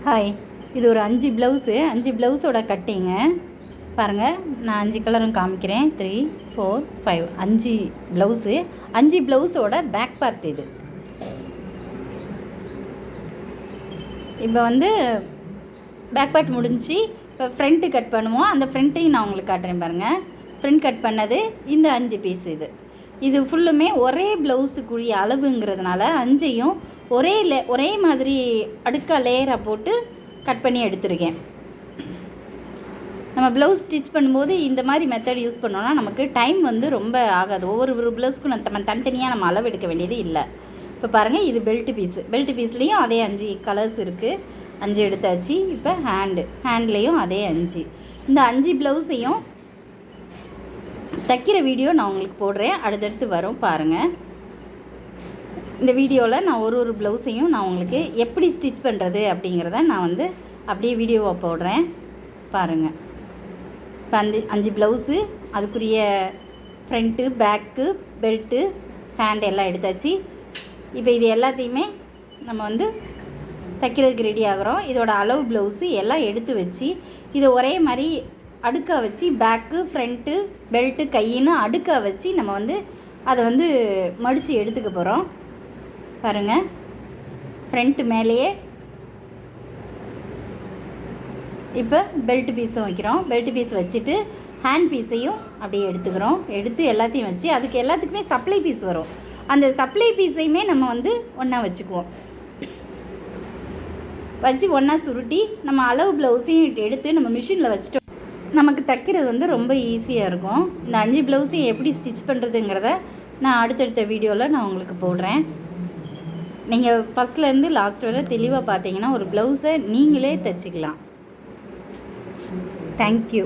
Hi, இது ஒரு 5 blouse. 5 ப்ளவுஸோட கட்டிங்கு பாருங்கள். நான் 5 கலரும் காமிக்கிறேன். 3, 4, 5 5 ப்ளவுஸு. 5 ப்ளவுஸோட பேக் பார்ட் இது. இப்போ வந்து பேக் பார்ட் முடிஞ்சு இப்போ ஃப்ரண்ட்டு கட் பண்ணுவோம். அந்த ஃப்ரண்ட்டையும் நான் உங்களுக்கு காட்டுறேன் பாருங்கள். ஃப்ரண்ட் கட் பண்ணது இந்த 5 பீஸ். இது ஃபுல்லுமே ஒரே ப்ளவுஸுக்குரிய அளவுங்கிறதுனால 5ஐயும் ஒரே மாதிரி அடுக்கா லேயராக போட்டு கட் பண்ணி எடுத்துருக்கேன். நம்ம ப்ளவுஸ் ஸ்டிச் பண்ணும்போது இந்த மாதிரி மெத்தட் யூஸ் பண்ணோன்னா நமக்கு டைம் வந்து ரொம்ப ஆகாது. ஒவ்வொரு ப்ளவுஸ்க்கும் நம்ம தனித்தனியாக நம்ம அளவு எடுக்க வேண்டியது இல்லை. இப்போ பாருங்கள், இது பெல்ட் பீஸ்லேயும் அதே 5 கலர்ஸ் இருக்குது. 5 எடுத்தாச்சு. இப்போ ஹேண்ட்லேயும் அதே 5. இந்த 5 ப்ளவுஸையும் தைக்கிற வீடியோ நான் உங்களுக்கு போடுறேன். அடுத்தடுத்து வரும் பாருங்கள். இந்த வீடியோவில் நான் ஒரு ப்ளவுஸையும் நான் உங்களுக்கு எப்படி ஸ்டிச் பண்ணுறது அப்படிங்கிறத நான் வந்து அப்படியே வீடியோவாக போடுறேன் பாருங்கள். இப்போ 5 ப்ளவுஸு, அதுக்குரிய ஃப்ரண்ட்டு, பேக்கு, பெல்ட்டு, ஹேண்ட் எல்லாம் எடுத்தாச்சு. இப்போ இது எல்லாத்தையுமே நம்ம வந்து தைக்கிறதுக்கு ரெடி ஆகிறோம். இதோட அளவு ப்ளவுஸு எல்லாம் எடுத்து வச்சு இதை ஒரே மாதிரி அடுக்காக வச்சு பேக்கு, ஃப்ரண்ட்டு, பெல்ட்டு, கையின்னு அடுக்காக வச்சு நம்ம வந்து அதை வந்து மடித்து எடுத்துக்க போகிறோம் பாருங்கள். ஃப்ரண்ட்டு மேலேயே இப்போ பெல்ட் பீஸும் வைக்கிறோம். பெல்ட் பீஸ் வச்சுட்டு ஹேண்ட் பீஸையும் அப்படியே எடுத்துக்கிறோம். எடுத்து எல்லாத்தையும் வச்சு அதுக்கு எல்லாத்துக்குமே சப்ளை பீஸ் வரும். அந்த சப்ளை பீஸையுமே நம்ம வந்து ஒன்றா வச்சுக்குவோம். வச்சு ஒன்றா சுருட்டி நம்ம அளவு ப்ளவுஸையும் எடுத்து நம்ம மிஷினில் வச்சுட்டோம். நமக்கு தைக்கிறது வந்து ரொம்ப ஈஸியாக இருக்கும். இந்த 5 ப்ளவுஸையும் எப்படி ஸ்டிச் பண்ணுறதுங்கிறத நான் அடுத்தடுத்த வீடியோவில் நான் உங்களுக்கு போடுறேன். நீங்கள் ஃபஸ்ட்லேருந்து லாஸ்ட் வரை தெளிவாக பார்த்தீங்கன்னா ஒரு ப்ளவுஸை நீங்களே தைச்சிக்கலாம். தேங்க்யூ.